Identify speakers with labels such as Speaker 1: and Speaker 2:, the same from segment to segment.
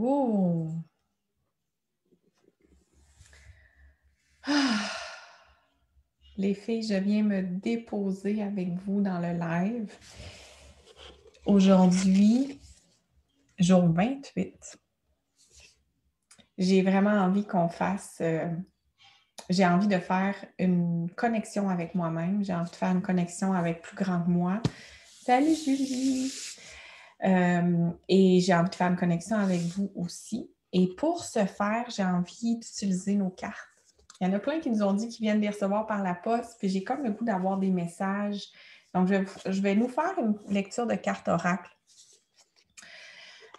Speaker 1: beau! Ah! Les filles, je viens me déposer avec vous dans le live. Aujourd'hui, jour 28. J'ai vraiment envie qu'on fasse... j'ai envie de faire une connexion avec moi-même. J'ai envie de faire une connexion avec plus grand que moi. Salut Julie! Et j'ai envie de faire une connexion avec vous aussi. Et pour ce faire, j'ai envie d'utiliser nos cartes. Il y en a plein qui nous ont dit qu'ils viennent les recevoir par la poste, puis j'ai comme le goût d'avoir des messages. Donc, je vais nous faire une lecture de cartes oracle.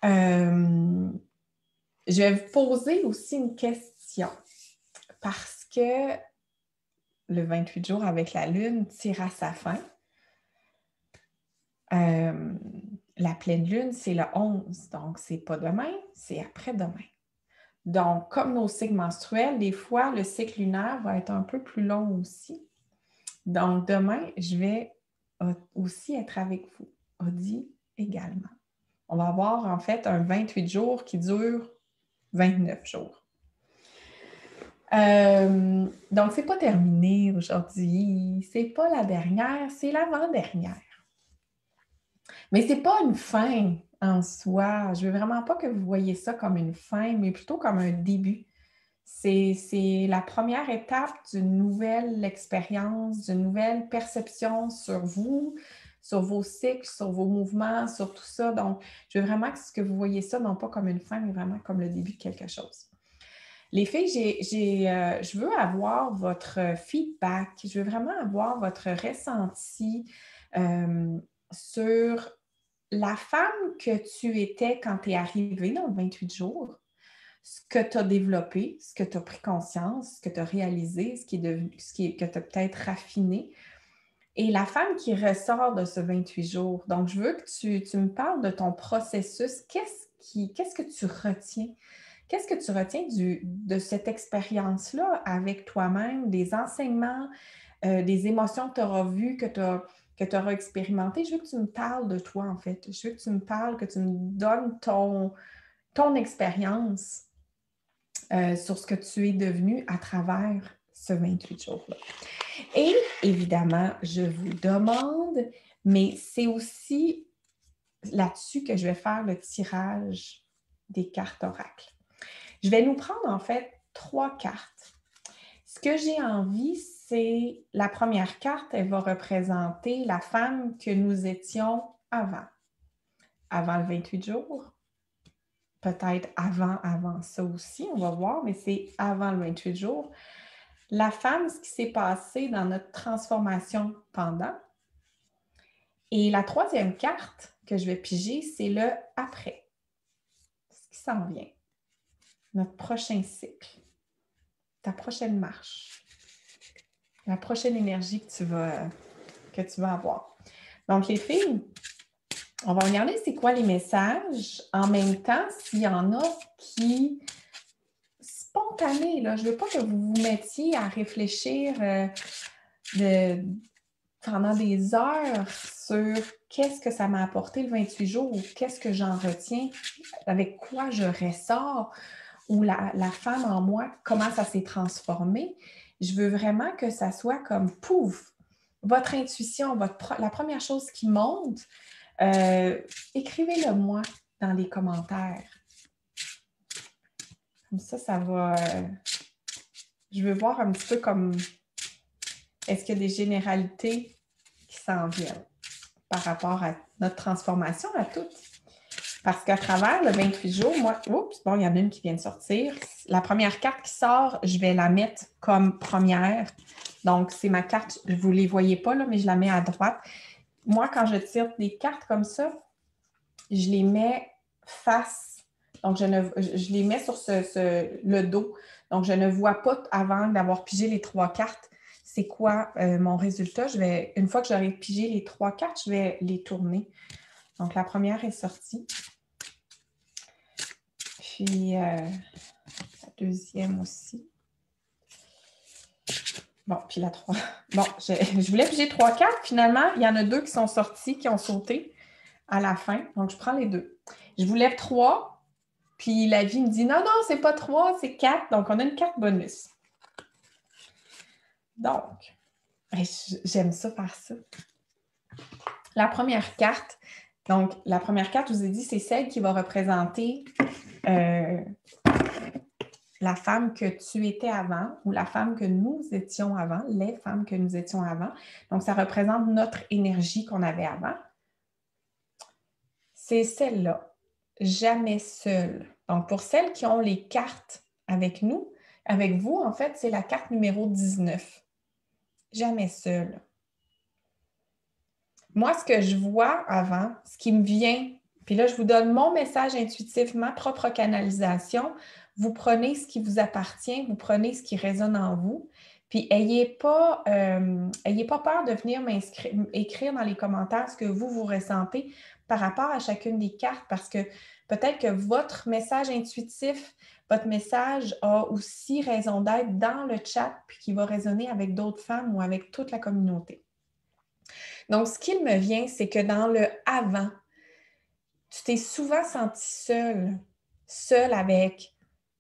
Speaker 1: Je vais vous poser aussi une question parce que le 28 jours avec la Lune tire à sa fin. La pleine Lune, c'est le 11, donc c'est pas demain, c'est après-demain. Donc, comme nos cycles menstruels, des fois, le cycle lunaire va être un peu plus long aussi. Donc, demain, je vais aussi être avec vous, Audi également. On va avoir en fait un 28 jours qui dure 29 jours. Donc, c'est pas terminé aujourd'hui. C'est pas la dernière, c'est l'avant-dernière. Mais c'est pas une fin en soi. Je veux vraiment pas que vous voyez ça comme une fin, mais plutôt comme un début. C'est la première étape d'une nouvelle expérience, d'une nouvelle perception sur vous, sur vos cycles, sur vos mouvements, sur tout ça. Donc, je veux vraiment que vous voyez ça, non pas comme une fin, mais vraiment comme le début de quelque chose. Les filles, je veux avoir votre feedback, je veux vraiment avoir votre ressenti sur la femme que tu étais quand tu es arrivée dans le 28 jours, ce que tu as développé, ce que tu as pris conscience, ce que tu as réalisé, que tu as peut-être raffiné, et la femme qui ressort de ce 28 jours. Donc, je veux que tu me parles de ton processus. Qu'est-ce que tu retiens? Qu'est-ce que tu retiens de cette expérience-là avec toi-même, des enseignements, des émotions que tu auras vues, que tu auras expérimentées? Je veux que tu me parles de toi, en fait. Je veux que tu me parles, que tu me donnes ton expérience sur ce que tu es devenu à travers ce 28 jours-là. Et évidemment, je vous demande, mais c'est aussi là-dessus que je vais faire le tirage des cartes oracles. Je vais nous prendre en fait 3 cartes. Ce que j'ai envie, c'est la première carte, elle va représenter la femme que nous étions avant le 28 jours. Peut-être avant ça aussi, on va voir, mais c'est avant le 28 jours. La femme, ce qui s'est passé dans notre transformation pendant. Et la troisième carte que je vais piger, c'est le après. Ce qui s'en vient. Notre prochain cycle. Ta prochaine marche. La prochaine énergie que tu vas avoir. Donc, les filles, on va regarder c'est quoi les messages. En même temps, s'il y en a qui... spontané, là. Je ne veux pas que vous vous mettiez à réfléchir pendant des heures sur qu'est-ce que ça m'a apporté le 28 jours ou qu'est-ce que j'en retiens, avec quoi je ressors ou la femme en moi, comment ça s'est transformé. Je veux vraiment que ça soit comme pouf, votre intuition, la première chose qui monte, écrivez-le moi dans les commentaires. Comme ça va... je veux voir un petit peu comme... Est-ce qu'il y a des généralités qui s'en viennent par rapport à notre transformation à toutes? Parce qu'à travers le 28 jours, moi... Oups, bon, il y en a une qui vient de sortir. La première carte qui sort, je vais la mettre comme première. Donc, c'est ma carte. Vous ne les voyez pas, là, mais je la mets à droite. Moi, quand je tire des cartes comme ça, je les mets face. Donc, je les mets sur le dos. Donc, je ne vois pas avant d'avoir pigé les 3 cartes. C'est quoi mon résultat? Une fois que j'aurai pigé les 3 cartes, je vais les tourner. Donc, la première est sortie. Puis, la deuxième aussi. Bon, puis la 3. Bon, je voulais piger 3 cartes. Finalement, il y en a 2 qui sont sorties, qui ont sauté à la fin. Donc, je prends les 2. Je voulais 3. Puis la vie me dit, non, non, c'est pas 3, c'est 4. Donc, on a une carte bonus. Donc, j'aime ça faire ça. La première carte, donc la première carte, je vous ai dit, c'est celle qui va représenter la femme que tu étais avant ou la femme que nous étions avant, les femmes que nous étions avant. Donc, ça représente notre énergie qu'on avait avant. C'est celle-là, jamais seule. Donc, pour celles qui ont les cartes avec nous, avec vous, en fait, c'est la carte numéro 19. Jamais seule. Moi, ce que je vois avant, ce qui me vient, puis là, je vous donne mon message intuitif, ma propre canalisation. Vous prenez ce qui vous appartient, vous prenez ce qui résonne en vous, puis ayez pas peur de venir écrire dans les commentaires ce que vous ressentez par rapport à chacune des cartes, parce que peut-être que votre message intuitif, votre message a aussi raison d'être dans le chat, puis qui va résonner avec d'autres femmes ou avec toute la communauté. Donc, ce qui me vient, c'est que dans le avant, tu t'es souvent senti seul avec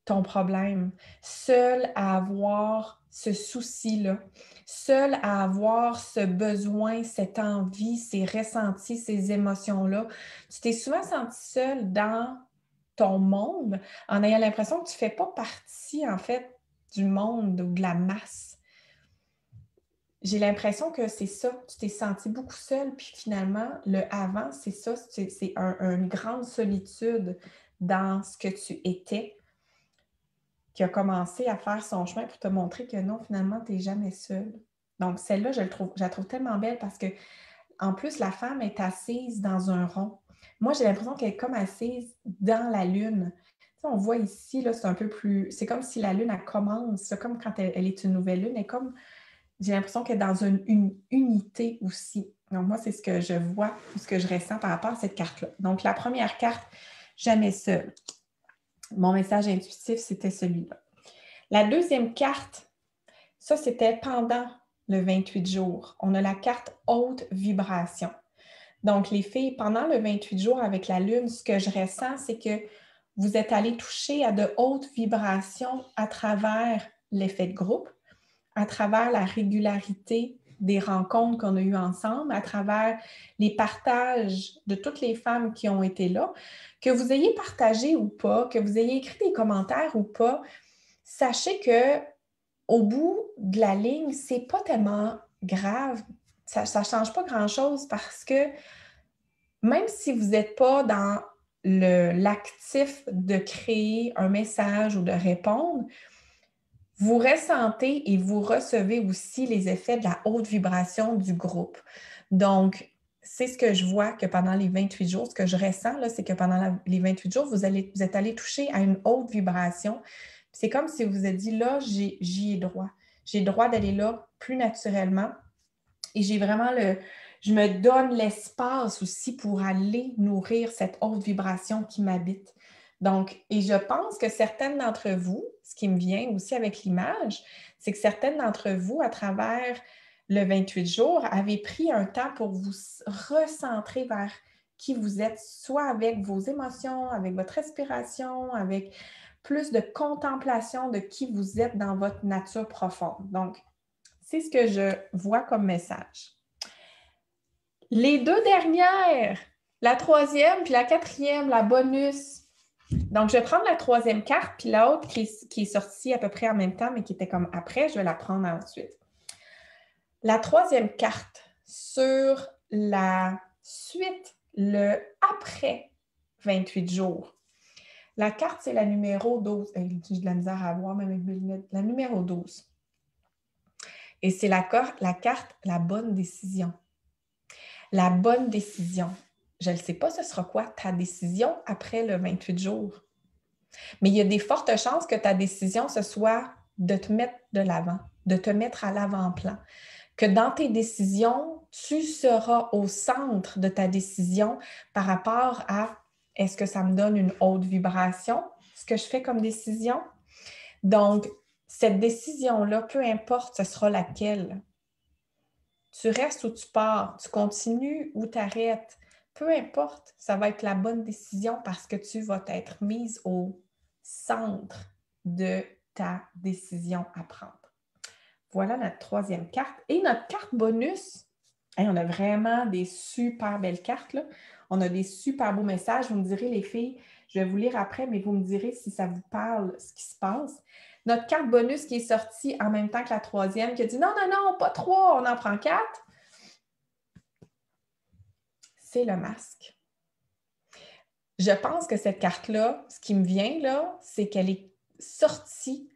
Speaker 1: ton problème, seul à avoir ce souci-là, seul à avoir ce besoin, cette envie, ces ressentis, ces émotions-là. Tu t'es souvent senti seul dans ton monde en ayant l'impression que tu ne fais pas partie, en fait, du monde ou de la masse. J'ai l'impression que c'est ça, tu t'es senti beaucoup seule, puis finalement, le avant, c'est ça, c'est une grande solitude dans ce que tu étais, qui a commencé à faire son chemin pour te montrer que non, finalement, tu n'es jamais seule. Donc, celle-là, je la trouve tellement belle parce que, en plus, la femme est assise dans un rond. Moi, j'ai l'impression qu'elle est comme assise dans la lune. Tu sais, on voit ici, là, c'est un peu plus... C'est comme si la lune, elle commence. C'est comme quand elle est une nouvelle lune. Elle est comme... J'ai l'impression qu'elle est dans une unité aussi. Donc, moi, c'est ce que je vois, ce que je ressens par rapport à cette carte-là. Donc, la première carte, jamais seule. Mon message intuitif, c'était celui-là. La deuxième carte, ça, c'était pendant le 28 jours. On a la carte haute vibration. Donc, les filles, pendant le 28 jours avec la Lune, ce que je ressens, c'est que vous êtes allées toucher à de hautes vibrations à travers l'effet de groupe, à travers la régularité des rencontres qu'on a eues ensemble, à travers les partages de toutes les femmes qui ont été là, que vous ayez partagé ou pas, que vous ayez écrit des commentaires ou pas, sachez que au bout de la ligne, c'est pas tellement grave. Ça ne change pas grand-chose parce que même si vous n'êtes pas dans l'actif de créer un message ou de répondre, vous ressentez et vous recevez aussi les effets de la haute vibration du groupe. Donc, c'est ce que je vois que pendant les 28 jours, ce que je ressens, là, c'est que pendant les 28 jours, vous êtes allé toucher à une haute vibration. C'est comme si vous vous êtes dit, là, j'y ai droit. J'ai le droit d'aller là plus naturellement. Et j'ai vraiment je me donne l'espace aussi pour aller nourrir cette haute vibration qui m'habite. Donc, et je pense que certaines d'entre vous, ce qui me vient aussi avec l'image, c'est que certaines d'entre vous, à travers le 28 jours, avez pris un temps pour vous recentrer vers qui vous êtes, soit avec vos émotions, avec votre respiration, avec plus de contemplation de qui vous êtes dans votre nature profonde. Donc, c'est ce que je vois comme message. Les deux dernières, la troisième puis la quatrième, la bonus. Donc, je vais prendre la troisième carte, puis l'autre qui est sortie à peu près en même temps, mais qui était comme après, je vais la prendre ensuite. La troisième carte sur la suite, le après 28 jours. La carte, c'est la numéro 12. J'ai de la misère à voir, même avec mes lunettes. La numéro 12. Et c'est la carte « La bonne décision ». La bonne décision. Je ne sais pas ce sera quoi ta décision après le 28 jours. Mais il y a des fortes chances que ta décision, ce soit de te mettre de l'avant, de te mettre à l'avant-plan. Que dans tes décisions, tu seras au centre de ta décision par rapport à est-ce que ça me donne une haute vibration, ce que je fais comme décision? Donc, cette décision-là, peu importe ce sera laquelle, tu restes ou tu pars, tu continues ou tu arrêtes. peu importe, ça va être la bonne décision parce que tu vas être mise au centre de ta décision à prendre. Voilà notre troisième carte. Et notre carte bonus, on a vraiment des super belles cartes, là. On a des super beaux messages. Vous me direz, les filles, je vais vous lire après, mais vous me direz si ça vous parle, ce qui se passe. Notre carte bonus qui est sortie en même temps que la troisième, qui a dit non, non, non, pas trois, on en prend quatre. C'est le masque. Je pense que cette carte-là, ce qui me vient là, c'est qu'elle est sortie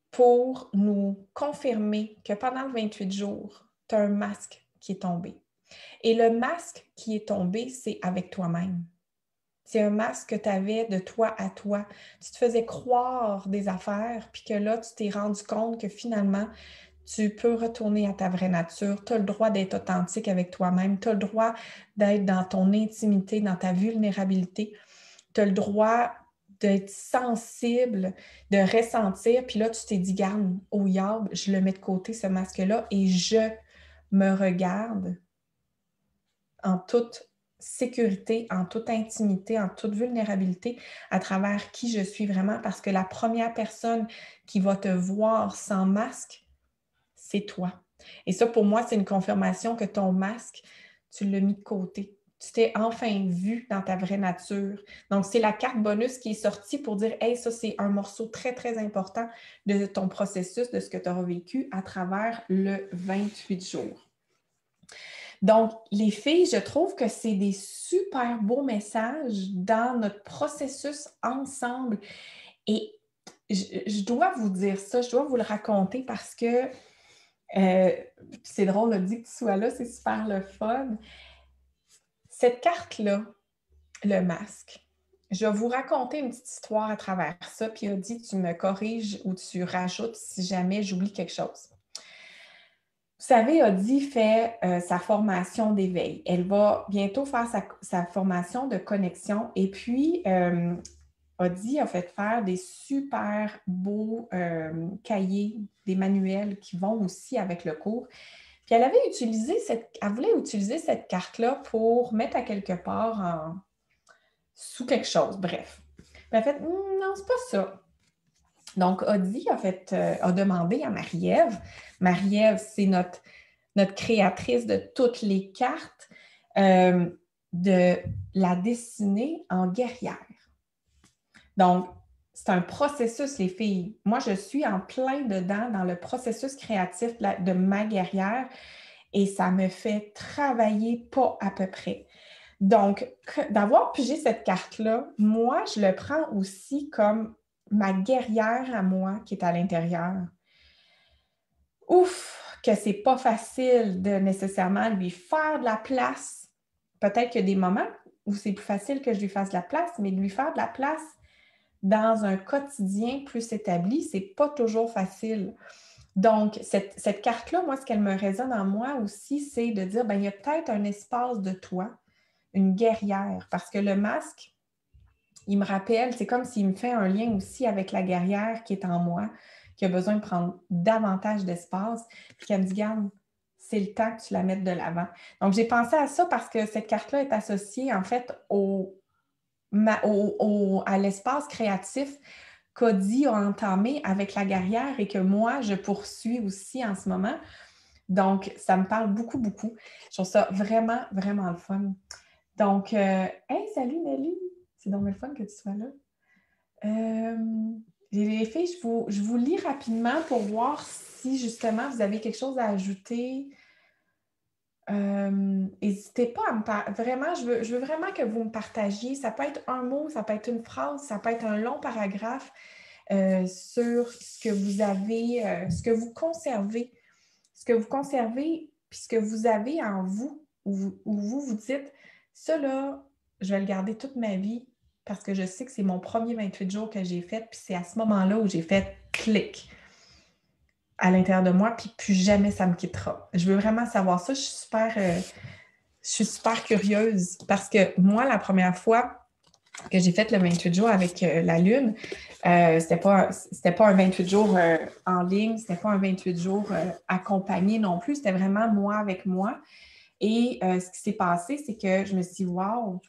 Speaker 1: pour nous confirmer que pendant le 28 jours, tu as un masque qui est tombé. Et le masque qui est tombé, c'est avec toi-même. C'est un masque que tu avais de toi à toi. Tu te faisais croire des affaires, puis que là, tu t'es rendu compte que finalement, tu peux retourner à ta vraie nature. Tu as le droit d'être authentique avec toi-même. Tu as le droit d'être dans ton intimité, dans ta vulnérabilité. Tu as le droit d'être sensible, de ressentir. Puis là, tu t'es dit, garde, au yard, je le mets de côté, ce masque-là, et je me regarde en toute sécurité, en toute intimité, en toute vulnérabilité, à travers qui je suis vraiment, parce que la première personne qui va te voir sans masque, c'est toi. Et ça, pour moi, c'est une confirmation que ton masque, tu l'as mis de côté. Tu t'es enfin vu dans ta vraie nature. Donc, c'est la carte bonus qui est sortie pour dire « Hey, ça, c'est un morceau très, très important de ton processus, de ce que tu auras vécu à travers le 28 jours. » Donc, les filles, je trouve que c'est des super beaux messages dans notre processus ensemble. Et je dois vous dire ça, je dois vous le raconter parce que c'est drôle de dire que tu sois là, c'est super le fun. Cette carte-là, le masque, je vais vous raconter une petite histoire à travers ça, puis Audie, tu me corriges ou tu rajoutes si jamais j'oublie quelque chose. Vous savez, Audie fait sa formation d'éveil. Elle va bientôt faire sa formation de connexion. Et puis, Audie a fait faire des super beaux cahiers, des manuels qui vont aussi avec le cours. Puis elle voulait utiliser cette carte-là pour mettre à quelque part sous quelque chose. Bref. Puis elle a fait, non, c'est pas ça. Donc, Audie a demandé à Marie-Ève. Marie-Ève, c'est notre créatrice de toutes les cartes, de la dessiner en guerrière. Donc, c'est un processus, les filles. Moi, je suis en plein dedans dans le processus créatif de ma guerrière et ça me fait travailler pas à peu près. Donc, d'avoir pigé cette carte-là, moi, je le prends aussi comme ma guerrière à moi qui est à l'intérieur. Ouf, que c'est pas facile de nécessairement lui faire de la place. Peut-être qu'il y a des moments où c'est plus facile que je lui fasse de la place, mais de lui faire de la place dans un quotidien plus établi, c'est pas toujours facile. Donc, cette carte-là, moi, ce qu'elle me résonne en moi aussi, c'est de dire, il y a peut-être un espace de toi, une guerrière, parce que le masque, il me rappelle, c'est comme s'il me fait un lien aussi avec la guerrière qui est en moi, qui a besoin de prendre davantage d'espace, puis qu'elle me dit, garde, c'est le temps que tu la mettes de l'avant. Donc, j'ai pensé à ça parce que cette carte-là est associée, en fait, à l'espace créatif qu'Audie a entamé avec la guerrière et que moi, je poursuis aussi en ce moment. Donc, ça me parle beaucoup, beaucoup. Je trouve ça vraiment, vraiment le fun. Donc, hey, salut Nelly! C'est donc le fun que tu sois là. Les filles, je vous lis rapidement pour voir si, justement, vous avez quelque chose à ajouter. N'hésitez pas à me parler. Vraiment, je veux vraiment que vous me partagiez. Ça peut être un mot, ça peut être une phrase, ça peut être un long paragraphe sur ce que vous avez, ce que vous conservez, puis ce que vous avez en vous, où vous dites, ça là, je vais le garder toute ma vie parce que je sais que c'est mon premier 28 jours que j'ai fait, puis c'est à ce moment-là où j'ai fait clic à l'intérieur de moi, puis plus jamais ça me quittera. Je veux vraiment savoir ça. Je suis super curieuse parce que moi, la première fois que j'ai fait le 28 jours avec la Lune, c'était pas un 28 jours en ligne, c'était pas un 28 jours accompagné non plus, c'était vraiment moi avec moi. Et ce qui s'est passé, c'est que je me suis dit, wow,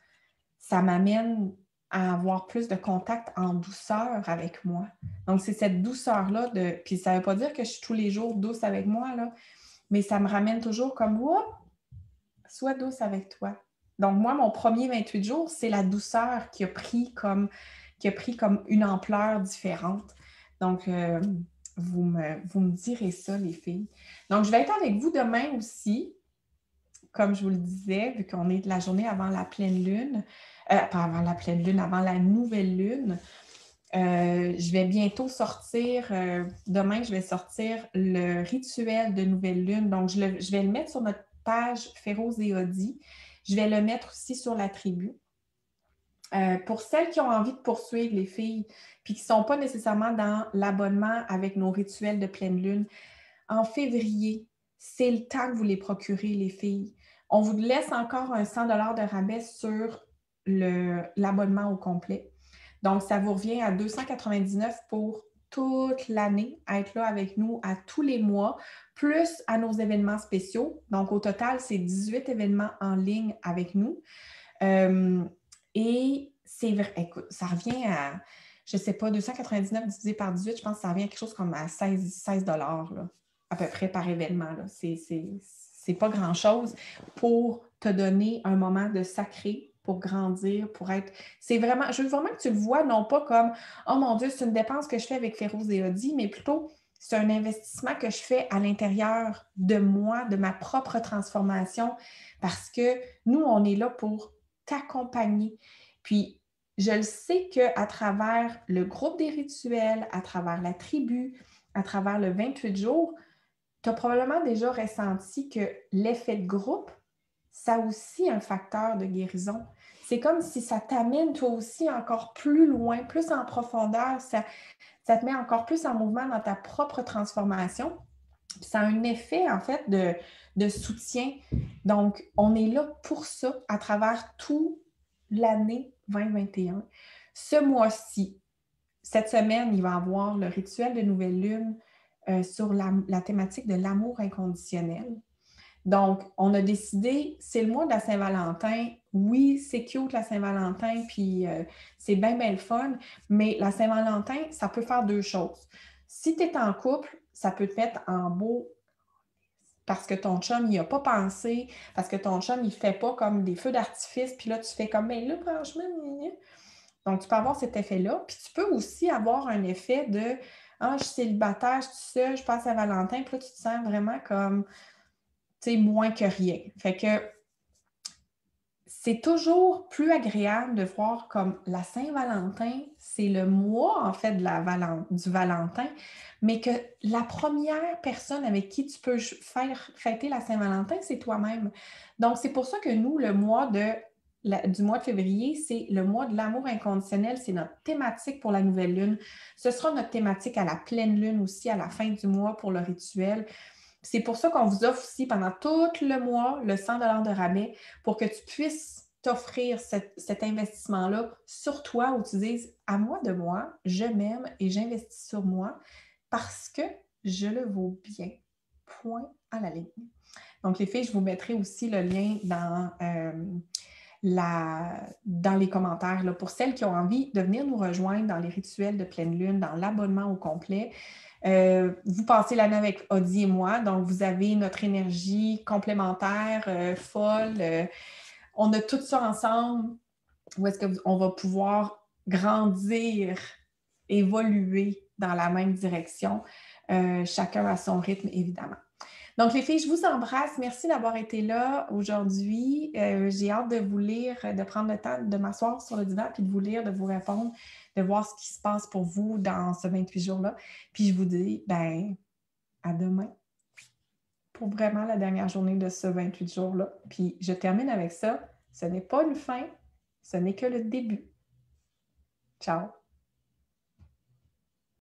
Speaker 1: ça m'amène à avoir plus de contact en douceur avec moi. Donc, c'est cette douceur-là puis ça ne veut pas dire que je suis tous les jours douce avec moi, là, mais ça me ramène toujours comme, wow, sois douce avec toi. Donc, moi, mon premier 28 jours, c'est la douceur qui a pris comme une ampleur différente. Donc, vous me direz ça, les filles. Donc, je vais être avec vous demain aussi, comme je vous le disais, vu qu'on est de la journée avant la pleine lune, pas avant la pleine lune, avant la nouvelle lune. Je vais bientôt sortir, demain, je vais sortir le rituel de nouvelle lune. Donc, je vais le mettre sur notre page Féroce et Audi. Je vais le mettre aussi sur la tribu. Pour celles qui ont envie de poursuivre les filles, puis qui ne sont pas nécessairement dans l'abonnement avec nos rituels de pleine lune, en février, c'est le temps que vous les procurez, les filles. On vous laisse encore un 100 $ de rabais sur l'abonnement au complet. Donc, ça vous revient à 299 pour toute l'année, à être là avec nous à tous les mois, plus à nos événements spéciaux. Donc, au total, c'est 18 événements en ligne avec nous. Et c'est vrai, écoute, ça revient à, je ne sais pas, 299 divisé par 18, je pense que ça revient à quelque chose comme à 16 $, là, à peu près par événement. Là. C'est pas grand-chose pour te donner un moment de sacré, pour grandir, pour être... C'est vraiment... Je veux vraiment que tu le vois, non pas comme « Oh mon Dieu, c'est une dépense que je fais avec Féroce et Audi », mais plutôt c'est un investissement que je fais à l'intérieur de moi, de ma propre transformation, parce que nous, on est là pour t'accompagner. Puis, je le sais qu'à travers le groupe des rituels, à travers la tribu, à travers le 28 jours, tu as probablement déjà ressenti que l'effet de groupe, ça a aussi un facteur de guérison. C'est comme si ça t'amène toi aussi encore plus loin, plus en profondeur, ça te met encore plus en mouvement dans ta propre transformation. Puis ça a un effet, en fait, de soutien. Donc, on est là pour ça à travers toute l'année 2021. Ce mois-ci, cette semaine, il va y avoir le rituel de nouvelle lune sur la thématique de l'amour inconditionnel. Donc, on a décidé, c'est le mois de la Saint-Valentin. Oui, c'est cute la Saint-Valentin, puis c'est bien, bien le fun, mais la Saint-Valentin, ça peut faire deux choses. Si tu es en couple, ça peut te mettre en beau parce que ton chum, il n'y a pas pensé, parce que ton chum, il ne fait pas comme des feux d'artifice, puis là, tu fais comme, mais là, franchement, donc, tu peux avoir cet effet-là. Puis tu peux aussi avoir un effet de ah, je suis célibataire, je suis seule, je passe à Valentin, puis là, tu te sens vraiment comme, tu sais, moins que rien. Fait que c'est toujours plus agréable de voir comme la Saint-Valentin, c'est le mois, en fait, du Valentin, mais que la première personne avec qui tu peux faire fêter la Saint-Valentin, c'est toi-même. Donc, c'est pour ça que nous, le mois du mois de février, c'est le mois de l'amour inconditionnel. C'est notre thématique pour la nouvelle lune. Ce sera notre thématique à la pleine lune aussi, à la fin du mois pour le rituel. C'est pour ça qu'on vous offre aussi pendant tout le mois le 100 $ de rabais pour que tu puisses t'offrir cet investissement-là sur toi où tu dises « À moi de moi, je m'aime et j'investis sur moi parce que je le vaux bien. » Point à la ligne. Donc, les filles, je vous mettrai aussi le lien dans les commentaires là, pour celles qui ont envie de venir nous rejoindre dans les rituels de pleine lune, dans l'abonnement au complet. Vous passez l'année avec Audi et moi, donc vous avez notre énergie complémentaire, folle. On a tout ça ensemble où est-ce qu'on va pouvoir grandir, évoluer dans la même direction, chacun à son rythme, évidemment. Donc, les filles, je vous embrasse. Merci d'avoir été là aujourd'hui. J'ai hâte de vous lire, de prendre le temps de m'asseoir sur le divan puis de vous lire, de vous répondre, de voir ce qui se passe pour vous dans ce 28 jours-là. Puis, je vous dis, à demain pour vraiment la dernière journée de ce 28 jours-là. Puis, je termine avec ça. Ce n'est pas une fin, ce n'est que le début. Ciao!